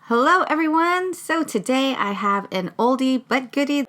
Hello everyone! So today I have an oldie but goodie,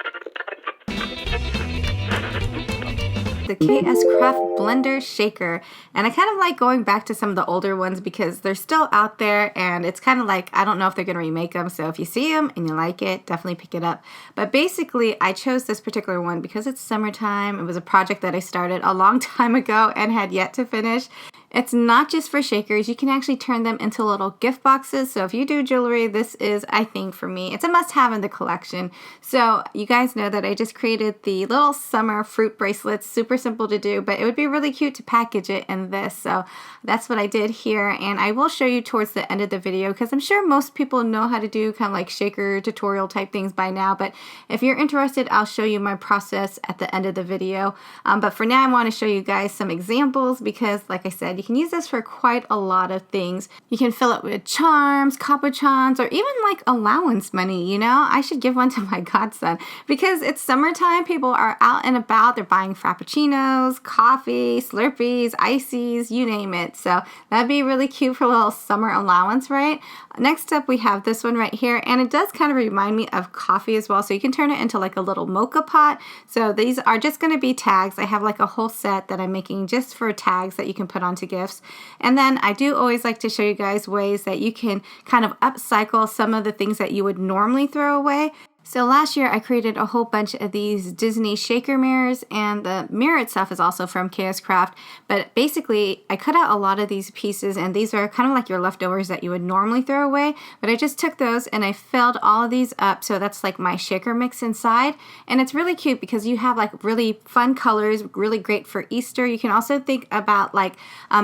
the Kscraft blender shaker, and I kind of like going back to some of the older ones because they're still out there and it's kind of like, I don't know if they're going to remake them, so if you see them and you like it, definitely pick it up. But basically I chose this particular one because it's summertime. It was a project that I started a long time ago and had yet to finish. It's not just for shakers. You can actually turn them into little gift boxes. So if you do jewelry, this is, I think for me, it's a must-have in the collection. So you guys know that I just created the little summer fruit bracelets. Super simple to do, but it would be really cute to package it in this. So that's what I did here. And I will show you towards the end of the video because I'm sure most people know how to do kind of like shaker tutorial type things by now. But if you're interested, I'll show you my process at the end of the video. But for now, I want to show you guys some examples because like I said, you can use this for quite a lot of things. You can fill it with charms, capuchons, or even like allowance money, you know? I should give one to my godson because it's summertime. People are out and about. They're buying frappuccinos, coffee, Slurpees, ices, you name it. So that'd be really cute for a little summer allowance, right? Next up, we have this one right here, and it does kind of remind me of coffee as well. So you can turn it into like a little mocha pot. So these are just going to be tags. I have like a whole set that I'm making just for tags that you can put onto gifts. And then I do always like to show you guys ways that you can kind of upcycle some of the things that you would normally throw away. So last year I created a whole bunch of these Disney shaker mirrors, and the mirror itself is also from Kscraft, but basically I cut out a lot of these pieces, and these are kind of like your leftovers that you would normally throw away, but I just took those and I filled all of these up, so that's like my shaker mix inside. And it's really cute because you have like really fun colors, really great for Easter. You can also think about like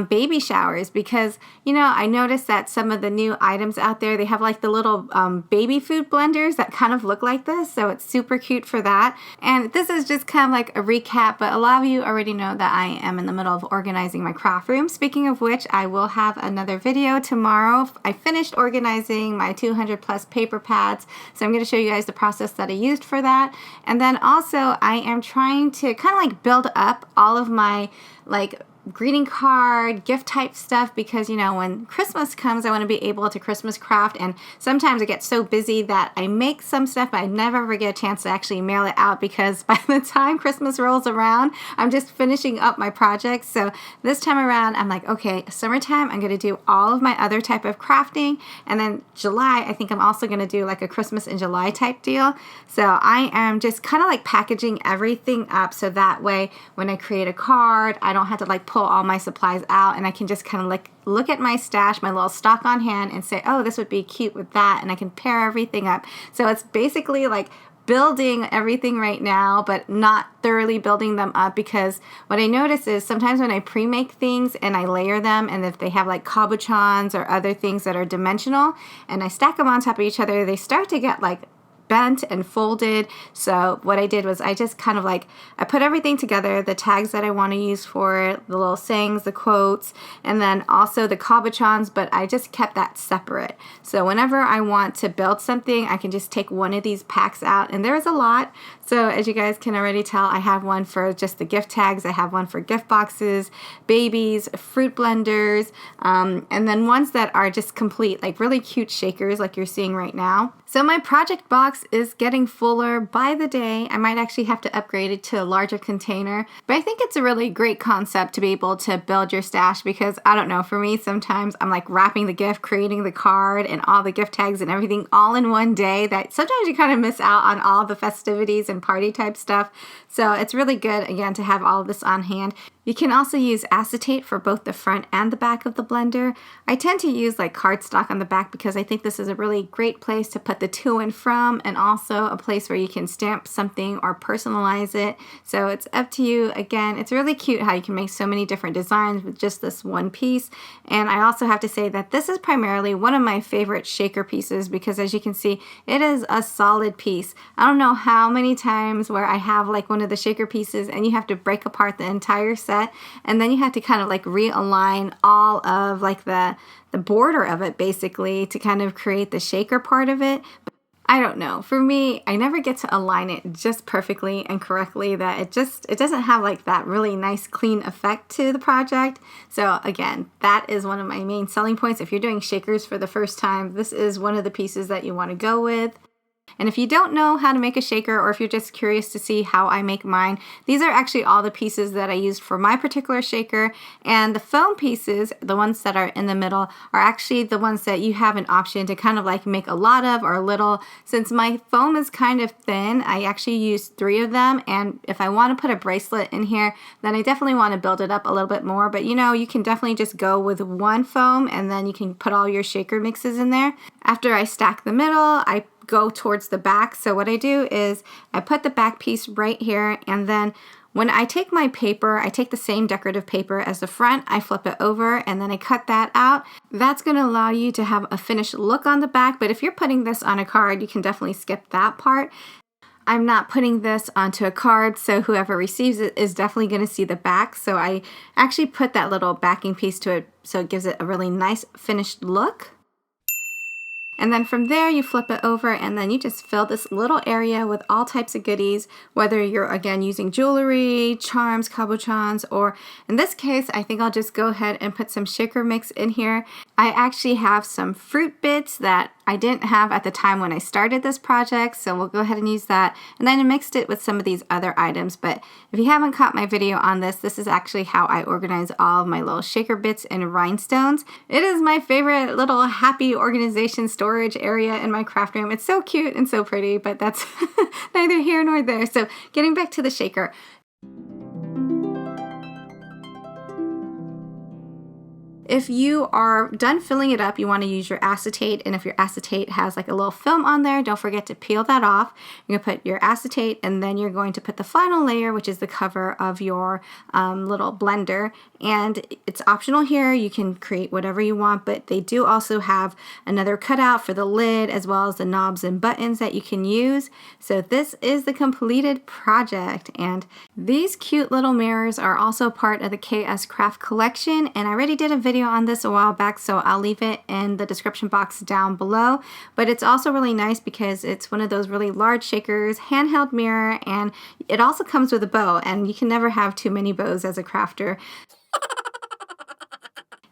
baby showers because, you know, I noticed that some of the new items out there, they have like the little baby food blenders that kind of look like this, so it's super cute for that. And this is just kind of like a recap, but a lot of you already know that I am in the middle of organizing my craft room. Speaking of which, I will have another video tomorrow. I finished organizing my 200 plus paper pads, so I'm going to show you guys the process that I used for that. And then also I am trying to kind of like build up all of my like greeting card, gift type stuff, because you know when Christmas comes I want to be able to Christmas craft, and sometimes I get so busy that I make some stuff but I never ever get a chance to actually mail it out because by the time Christmas rolls around I'm just finishing up my projects. So this time around I'm like, okay, summertime I'm going to do all of my other type of crafting, and then July I think I'm also going to do like a Christmas in July type deal. So I am just kind of like packaging everything up so that way when I create a card I don't have to like pull all my supplies out, and I can just kind of like look at my stash, my little stock on hand, and say, oh, this would be cute with that, and I can pair everything up. So it's basically like building everything right now, but not thoroughly building them up, because what I notice is sometimes when I pre-make things and I layer them, and if they have like cabochons or other things that are dimensional and I stack them on top of each other, they start to get like bent and folded. So what I did was I just kind of like, I put everything together, the tags that I want to use for it, the little sayings, the quotes, and then also the cabochons, but I just kept that separate. So whenever I want to build something, I can just take one of these packs out, and there's a lot. So as you guys can already tell, I have one for just the gift tags, I have one for gift boxes, babies, fruit blenders, and then ones that are just complete, like really cute shakers like you're seeing right now. So my project box is getting fuller by the day. I might actually have to upgrade it to a larger container, but I think it's a really great concept to be able to build your stash because, I don't know, for me sometimes I'm like wrapping the gift, creating the card, and all the gift tags and everything all in one day that sometimes you kind of miss out on all the festivities and party type stuff. So it's really good, again, to have all of this on hand. You can also use acetate for both the front and the back of the blender. I tend to use like cardstock on the back because I think this is a really great place to put the to and from, and also a place where you can stamp something or personalize it. So it's up to you. Again, it's really cute how you can make so many different designs with just this one piece. And I also have to say that this is primarily one of my favorite shaker pieces because, as you can see, it is a solid piece. I don't know how many times where I have like one of the shaker pieces and you have to break apart the entire set, and then you have to kind of like realign all of like the border of it basically to kind of create the shaker part of it. I don't know. For me, I never get to align it just perfectly and correctly that it doesn't have like that really nice clean effect to the project. So again, that is one of my main selling points. If you're doing shakers for the first time, this is one of the pieces that you want to go with. And if you don't know how to make a shaker, or if you're just curious to see how I make mine, these are actually all the pieces that I used for my particular shaker. And the foam pieces, the ones that are in the middle, are actually the ones that you have an option to kind of like make a lot of or a little. Since my foam is kind of thin, I actually used 3 of them. And if I want to put a bracelet in here, then I definitely want to build it up a little bit more. But you know, you can definitely just go with 1 foam and then you can put all your shaker mixes in there. After I stack the middle, I go towards the back. So what I do is I put the back piece right here, and then when I take my paper, I take the same decorative paper as the front, I flip it over, and then I cut that out. That's going to allow you to have a finished look on the back, but if you're putting this on a card, you can definitely skip that part. I'm not putting this onto a card, so whoever receives it is definitely going to see the back. So I actually put that little backing piece to it so it gives it a really nice finished look. And then from there you flip it over and then you just fill this little area with all types of goodies, whether you're again using jewelry, charms, cabochons, or in this case I think I'll just go ahead and put some shaker mix in here. I actually have some fruit bits that I didn't have at the time when I started this project, so we'll go ahead and use that. And then I mixed it with some of these other items, but if you haven't caught my video on this, this is actually how I organize all of my little shaker bits and rhinestones. It is my favorite little happy organization storage area in my craft room. It's so cute and so pretty, but that's neither here nor there. So getting back to the shaker. If you are done filling it up, you want to use your acetate, and if your acetate has like a little film on there, don't forget to peel that off. You're going to put your acetate, and then you're going to put the final layer, which is the cover of your little blender. And it's optional here. You can create whatever you want, but they do also have another cutout for the lid as well as the knobs and buttons that you can use. So this is the completed project, and these cute little mirrors are also part of the Kscraft collection, and I already did a video on this a while back, so I'll leave it in the description box down below. But it's also really nice because it's one of those really large shakers, handheld mirror, and it also comes with a bow, and you can never have too many bows as a crafter.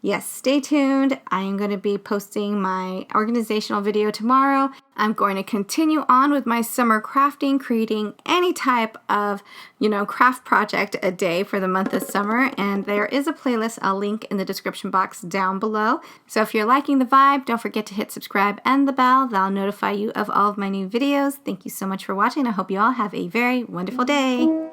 Yes, stay tuned. I am going to be posting my organizational video tomorrow. I'm going to continue on with my summer crafting, creating any type of, craft project a day for the month of summer. And there is a playlist I'll link in the description box down below. So if you're liking the vibe, don't forget to hit subscribe and the bell. That'll notify you of all of my new videos. Thank you so much for watching. I hope you all have a very wonderful day.